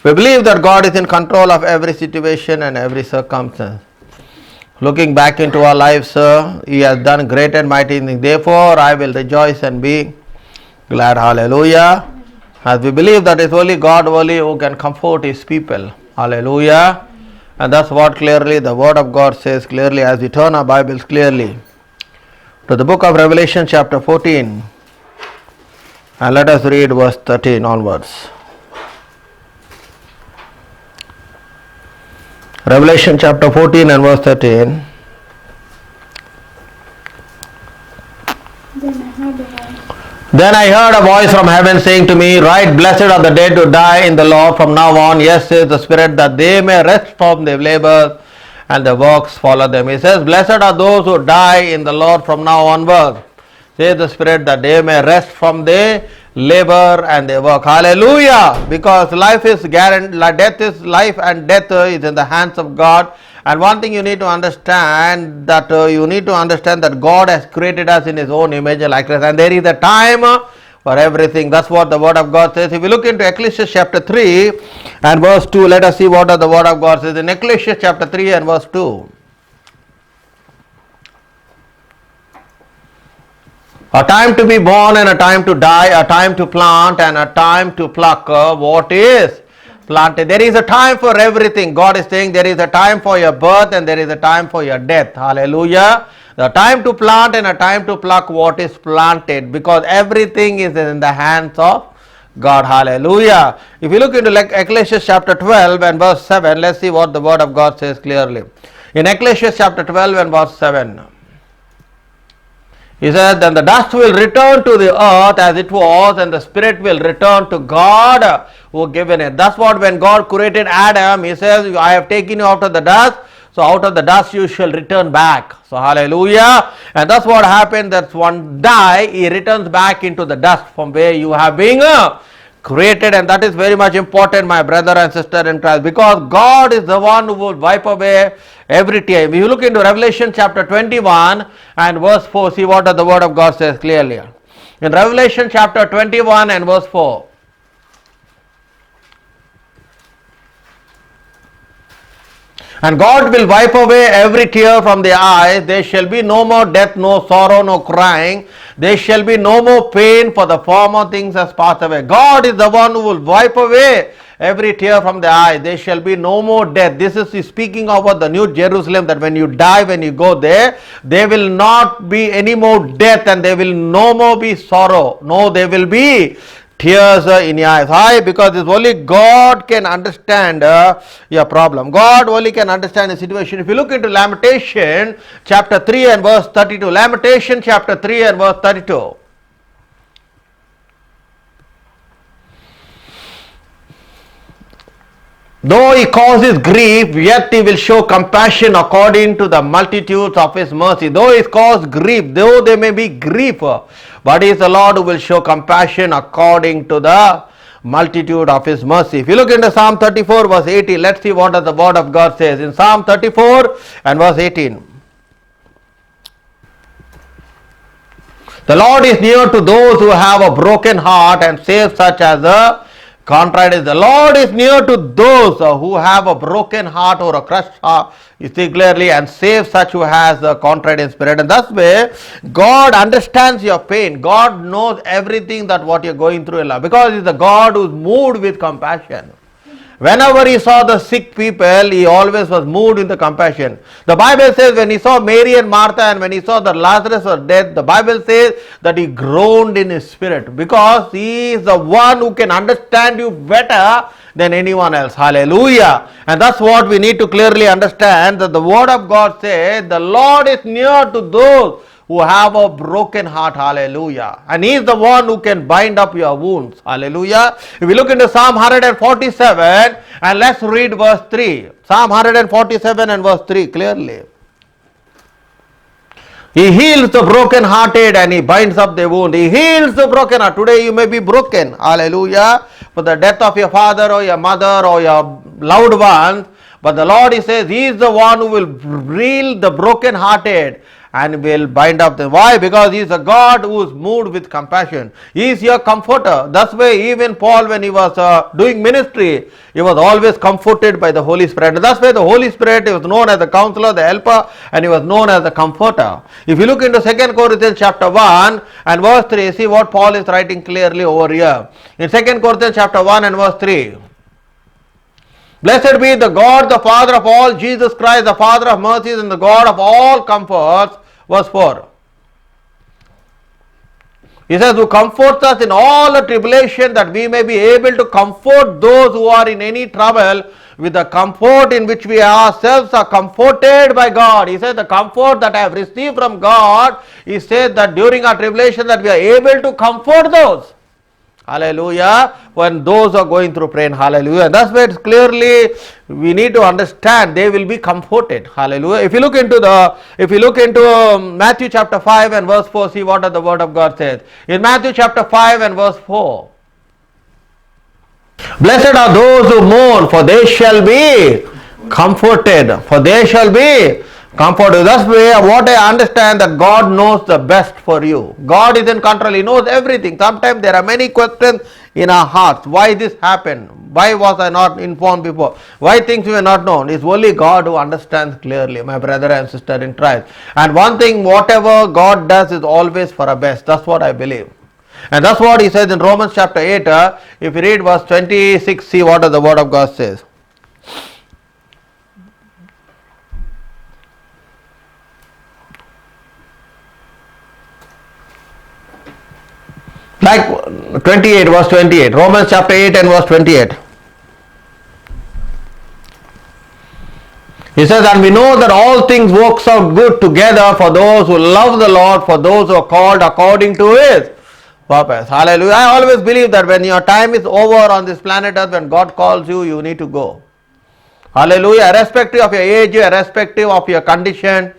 We believe that God is in control of every situation and every circumstance. Looking back into our lives, He has done great and mighty things. Therefore, I will rejoice and be glad. Hallelujah. As we believe that it's only God only who can comfort His people. Hallelujah. And that's what clearly the Word of God says clearly as we turn our Bibles clearly to the book of Revelation chapter 14. And let us read verse 13 onwards. Revelation chapter 14 and verse 13. Then I heard a voice from heaven saying to me, Write, blessed are the dead who die in the Lord from now on. Yes, says the Spirit, that they may rest from their labors and their works follow them. He says, Blessed are those who die in the Lord from now onward. Says the Spirit, that they may rest from their labor and their work. Hallelujah! Because life is guaranteed, death is life, and death is in the hands of God. And one thing you need to understand, that God has created us in His own image and likeness, and there is a time for everything. That's what the Word of God says. If you look into Ecclesiastes chapter 3 and verse 2, let us see what the Word of God says in Ecclesiastes chapter 3 and verse 2. A time to be born and a time to die, a time to plant and a time to pluck what is planted. There is a time for everything. God is saying there is a time for your birth and there is a time for your death. Hallelujah. The time to plant and a time to pluck what is planted, because everything is in the hands of God. Hallelujah. If you look into Ecclesiastes chapter 12 and verse 7, let's see what the Word of God says clearly. In Ecclesiastes chapter 12 and verse 7. He said, Then the dust will return to the earth as it was, and the spirit will return to God who given it. That's what when God created Adam, He says, I have taken you out of the dust, so out of the dust you shall return back. So hallelujah. And that's what happened, that one die, he returns back into the dust from where you have been created. And that is very much important, my brother and sister in Christ, because God is the one who will wipe away every tear. If you look into Revelation chapter 21 and verse 4, see what the Word of God says clearly. In Revelation chapter 21 and verse 4. And God will wipe away every tear from their eyes. There shall be no more death, no sorrow, no crying. There shall be no more pain, for the former things has passed away. God is the one who will wipe away every tear from the eye. There shall be no more death. This is speaking about the New Jerusalem, that when you die, when you go there will not be any more death, and there will no more be sorrow. No, there will be tears in your eyes. Why? Because it's only God can understand your problem. God only can understand the situation. If you look into Lamentation chapter 3 and verse 32. Lamentation chapter 3 and verse 32. Though he causes grief, yet he will show compassion according to the multitudes of his mercy. Though he caused grief, though there may be grief, but he is the Lord who will show compassion according to the multitude of his mercy. If you look into Psalm 34 verse 18, let's see what the Word of God says. In Psalm 34 and verse 18. The Lord is near to those who have a broken heart, and saves such as a contrite is. The Lord is near to those who have a broken heart or a crushed heart, you see clearly, and save such who has a contrite in spirit. And thus way, God understands your pain. God knows everything that what you're going through in life, because He's the God who's moved with compassion. Whenever He saw the sick people, He always was moved with the compassion. The Bible says when He saw Mary and Martha, and when He saw that Lazarus was dead, the Bible says that He groaned in His spirit, because He is the one who can understand you better than anyone else. Hallelujah. And that's what we need to clearly understand, that the Word of God says the Lord is near to those who have a broken heart. Hallelujah. And He is the one who can bind up your wounds. Hallelujah. If we look into Psalm 147 and let's read verse 3. Psalm 147 and verse 3 clearly. He heals the broken hearted and He binds up their wound. He heals the broken heart. Today you may be broken. Hallelujah. For the death of your father or your mother or your loved ones. But the Lord, He says, He is the one who will heal the broken hearted and will bind up them. Why? Because he is a God who is moved with compassion. He is your comforter. That's why even Paul, when he was doing ministry, he was always comforted by the Holy Spirit. That's why the Holy Spirit was known as the counselor, the helper, and he was known as the comforter. If you look into 2 Corinthians chapter 1 and verse 3, see what Paul is writing clearly over here. In 2 Corinthians chapter 1 and verse 3. Blessed be the God, the Father of all, Jesus Christ, the Father of mercies and the God of all comforts. Verse 4. He says, who comforts us in all the tribulation, that we may be able to comfort those who are in any trouble with the comfort in which we ourselves are comforted by God. He says, the comfort that I have received from God, he says that during our tribulation that we are able to comfort those. Hallelujah. When those are going through pain, hallelujah. And that's where it's clearly we need to understand they will be comforted. Hallelujah. If you look into Matthew chapter 5 and verse 4, see what the word of God says. In Matthew chapter 5 and verse 4. Blessed are those who mourn, for they shall be comforted. For they shall be comforted. That's why what I understand, that God knows the best for you. God is in control. He knows everything. Sometimes there are many questions in our hearts. Why this happened? Why was I not informed before? Why things were not known? It's only God who understands clearly, my brother and sister in Christ. And one thing, whatever God does is always for our best. That's what I believe. And that's what he says in Romans chapter 8. If you read verse 26, see what the word of God says. Like 28, verse 28. Romans chapter 8 and verse 28. He says, and we know that all things works out good together for those who love the Lord, for those who are called according to his purpose. Hallelujah. I always believe that when your time is over on this planet Earth, when God calls you, you need to go. Hallelujah. Irrespective of your age, irrespective of your condition,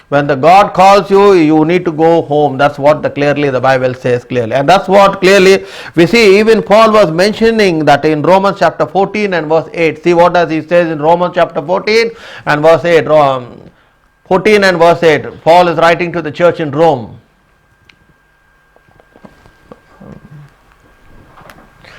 when the God calls you, you need to go home. That's what clearly the Bible says clearly. And that's what clearly we see. Even Paul was mentioning that in Romans chapter 14 and verse 8. See what does he says in Romans chapter 14 and verse 8. 14 and verse 8. Paul is writing to the church in Rome.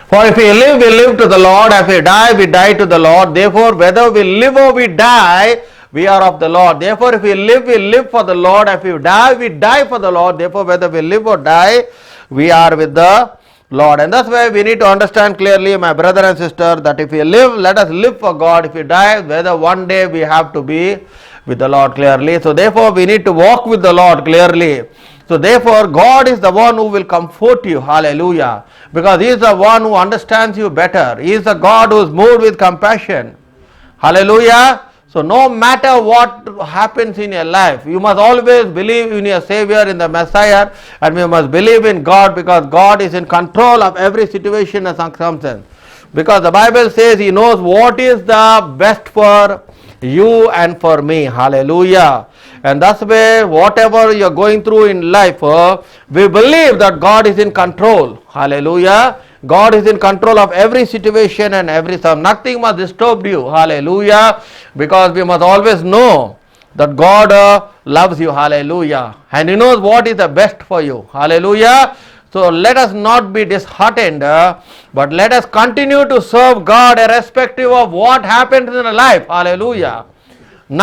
For if we live to the Lord. If we die to the Lord. Therefore, whether we live or we die, we are of the Lord. Therefore, if we live for the Lord. If we die for the Lord. Therefore, whether we live or die, we are with the Lord. And that's why we need to understand clearly, my brother and sister, that if we live, let us live for God. If we die, whether one day we have to be with the Lord clearly. So therefore, we need to walk with the Lord clearly. So therefore, God is the one who will comfort you. Hallelujah. Because he is the one who understands you better. He is the God who is moved with compassion. Hallelujah. So no matter what happens in your life, you must always believe in your Savior, in the Messiah, and you must believe in God, because God is in control of every situation and circumstance. Because the Bible says he knows what is the best for you and for me. Hallelujah. And that's where whatever you're going through in life, we believe that God is in control. Hallelujah. God is in control of every situation and every time. Nothing must disturb you. Hallelujah. Because we must always know that God loves you. Hallelujah. And he knows what is the best for you. Hallelujah. So let us not be disheartened, but let us continue to serve God irrespective of what happens in life. Hallelujah. You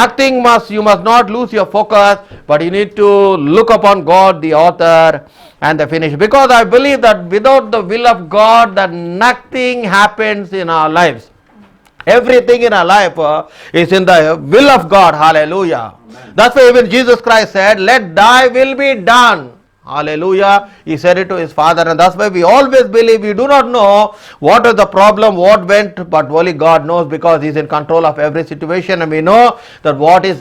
must not lose your focus, but you need to look upon God, the author and the finisher. Because I believe that without the will of God, that nothing happens in our lives. Everything in our life is in the will of God. Hallelujah. Amen. That's why even Jesus Christ said, let thy will be done. Hallelujah. He said it to his Father, and that's why we always believe. We do not know what is the problem, what went, but only God knows, because he is in control of every situation, and we know that what is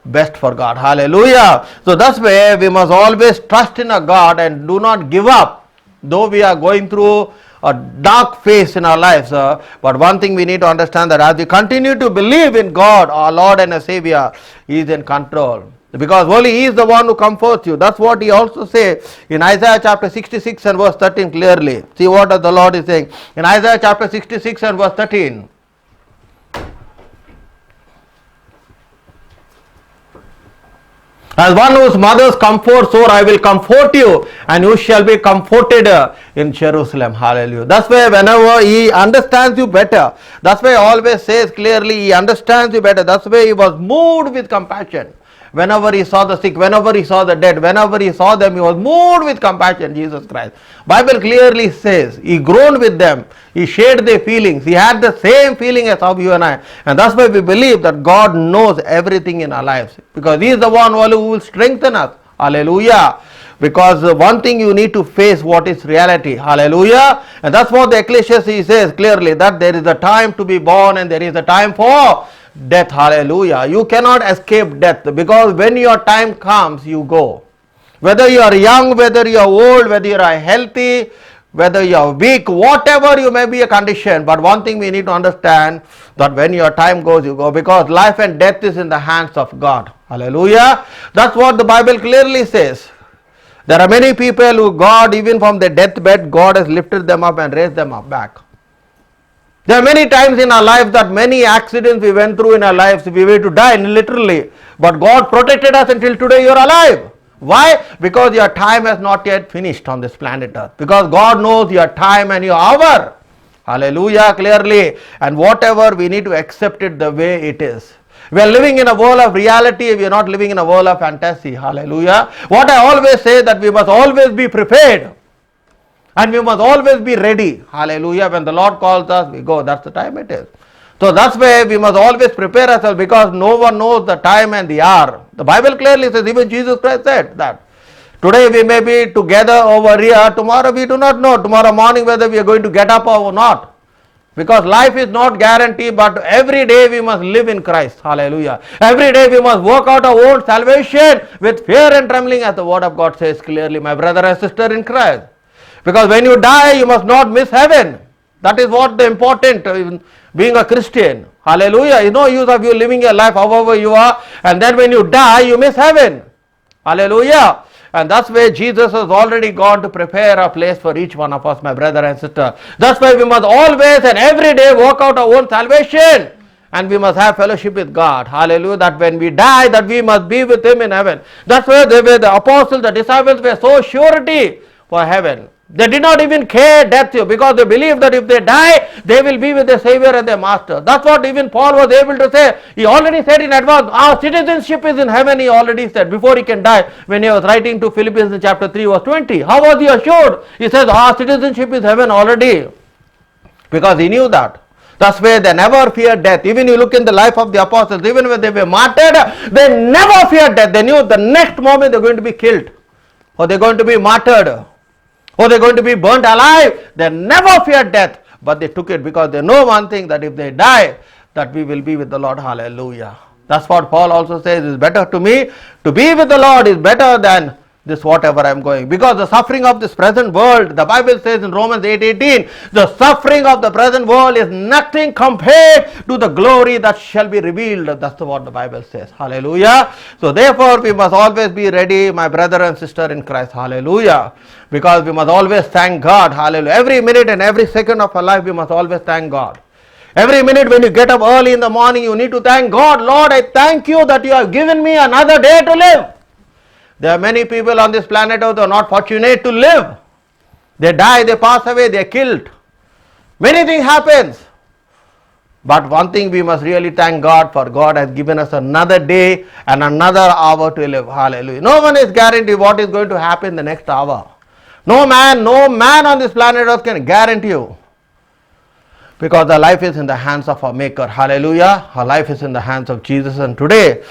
best for God. Hallelujah. So that's why we must always trust in a God and do not give up, though we are going through a dark phase in our lives. But one thing we need to understand, that as we continue to believe in God, our Lord and our Savior, he is in control. Because only he is the one who comforts you. That's what he also says in Isaiah chapter 66 and verse 13 clearly. See what the Lord is saying in Isaiah chapter 66 and verse 13. As one whose mother's comfort, so I will comfort you, and you shall be comforted in Jerusalem. Hallelujah. That's why whenever he understands you better, that's why he always says clearly, he understands you better. That's why he was moved with compassion. Whenever he saw the sick, whenever he saw the dead, whenever he saw them, he was moved with compassion, Jesus Christ. Bible clearly says, he groaned with them, he shared their feelings, he had the same feeling as of you and I. And that's why we believe that God knows everything in our lives, because he is the one who will strengthen us. Hallelujah. Because one thing you need to face what is reality. Hallelujah. And that's what the Ecclesiastes says clearly, that there is a time to be born and there is a time for death. Hallelujah. You cannot escape death, because when your time comes, you go. Whether you are young, whether you are old, whether you are healthy, whether you are weak, whatever you may be a condition. But one thing we need to understand, that when your time goes, you go, because life and death is in the hands of God. Hallelujah. That's what the Bible clearly says. There are many people who God, even from their deathbed, God has lifted them up and raised them up back. There are many times in our lives that many accidents we went through in our lives, we were to die literally. But God protected us until today you are alive. Why? Because your time has not yet finished on this planet Earth. Because God knows your time and your hour. Hallelujah, clearly. And whatever, we need to accept it the way it is. We are living in a world of reality, we are not living in a world of fantasy. Hallelujah. What I always say, that we must always be prepared. And we must always be ready. Hallelujah. When the Lord calls us, we go. That's the time it is. So that's why we must always prepare ourselves, because no one knows the time and the hour. The Bible clearly says, even Jesus Christ said that. Today we may be together over here, tomorrow we do not know. Tomorrow morning whether we are going to get up or not. Because life is not guaranteed, but every day we must live in Christ. Hallelujah. Every day we must work out our own salvation with fear and trembling, as the word of God says clearly, my brother and sister in Christ. Because when you die, you must not miss heaven. That is what the important, being a Christian. Hallelujah. It's no use of you living your life however you are, and then when you die, you miss heaven. Hallelujah. And that's where Jesus has already gone to prepare a place for each one of us, my brother and sister. That's why we must always and every day work out our own salvation. And we must have fellowship with God. Hallelujah. That when we die, that we must be with Him in heaven. That's why they were, the apostles, the disciples were so surety for heaven. They did not even care death, because they believed that if they die, they will be with their Savior and their Master. That's what even Paul was able to say. He already said in advance, our citizenship is in heaven, he already said, before he can die, when he was writing to Philippians in chapter 3 verse 20. How was he assured? He says, our citizenship is heaven already. Because he knew that. That's why they never feared death. Even you look in the life of the apostles, even when they were martyred, they never feared death. They knew the next moment they are going to be killed, or they are going to be martyred, or they are going to be burnt alive. They never feared death, but they took it because they know one thing, that if they die, that we will be with the Lord. Hallelujah. That's what Paul also says, is better to me to be with the Lord is better than this whatever I am going. Because the suffering of this present world, the Bible says in Romans 8:18, the suffering of the present world is nothing compared to the glory that shall be revealed. That's what the Bible says. Hallelujah. So therefore we must always be ready, my brother and sister in Christ. Hallelujah. Because we must always thank God. Hallelujah. Every minute and every second of our life we must always thank God. Every minute when you get up early in the morning, you need to thank God. Lord, I thank you that you have given me another day to live. There are many people on this planet who are not fortunate to live. They die, they pass away, they are killed. Many things happens. But one thing we must really thank God for. God has given us another day and another hour to live. Hallelujah. No one is guaranteed what is going to happen the next hour. No man on this planet Earth can guarantee you. Because our life is in the hands of our Maker. Hallelujah. Our life is in the hands of Jesus. And today,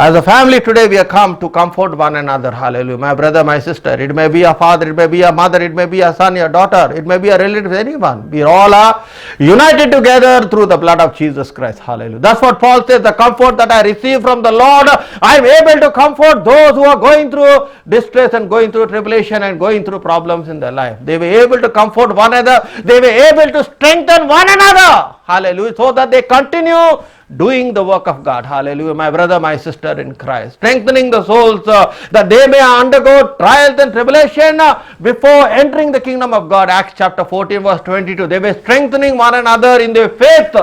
as a family today, we have come to comfort one another. Hallelujah. My brother, my sister, it may be a father, it may be a mother, it may be a son, your daughter, it may be a relative, anyone. We all are united together through the blood of Jesus Christ. Hallelujah. That's what Paul says, the comfort that I receive from the Lord, I am able to comfort those who are going through distress and going through tribulation and going through problems in their life. They were able to comfort one another. They were able to strengthen one another. Hallelujah. So that they continue doing the work of God. Hallelujah. My brother, my sister in Christ. Strengthening the souls that they may undergo trials and tribulation before entering the kingdom of God. Acts chapter 14 verse 22. They were strengthening one another in their faith.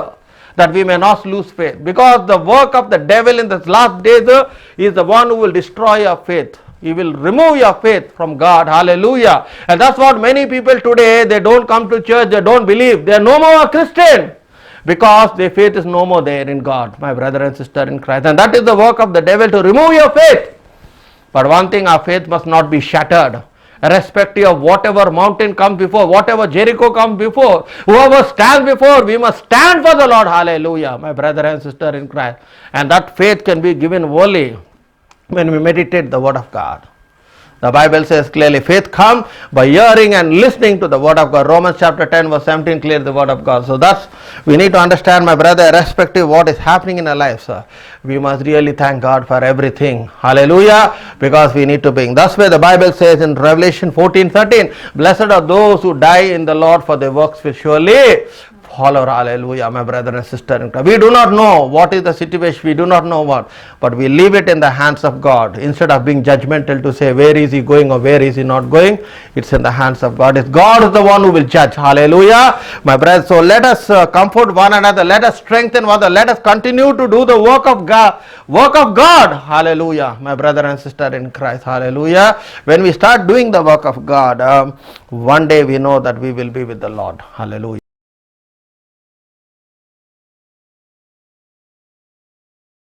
that we may not lose faith. Because the work of the devil in this last days is the one who will destroy your faith. He will remove your faith from God. Hallelujah. And that's what many people today, they don't come to church, they don't believe. They are no more a Christian because their faith is no more there in God, my brother and sister in Christ. And that is the work of the devil, to remove your faith. But one thing, our faith must not be shattered. Irrespective of whatever mountain comes before, whatever Jericho comes before, whoever stands before, we must stand for the Lord. Hallelujah, my brother and sister in Christ. And that faith can be given only when we meditate the word of God. The Bible says clearly, faith comes by hearing and listening to the word of God. Romans chapter 10 verse 17 clear the word of God. So that's, we need to understand, my brother, irrespective of what is happening in our lives, we must really thank God for everything. Hallelujah. Because we need to bring. That's why the Bible says in Revelation 14:13, blessed are those who die in the Lord, for their works will surely follow. Hallelujah, my brother and sister in Christ. We do not know what is the situation, we do not know what, but we leave it in the hands of God. Instead of being judgmental to say where is he going or where is he not going, it's in the hands of God. It's God is the one who will judge. Hallelujah, my brother. So let us comfort one another, let us strengthen one another, let us continue to do the work of God. Hallelujah, my brother and sister in Christ. Hallelujah. When we start doing the work of God, one day we know that we will be with the Lord. Hallelujah.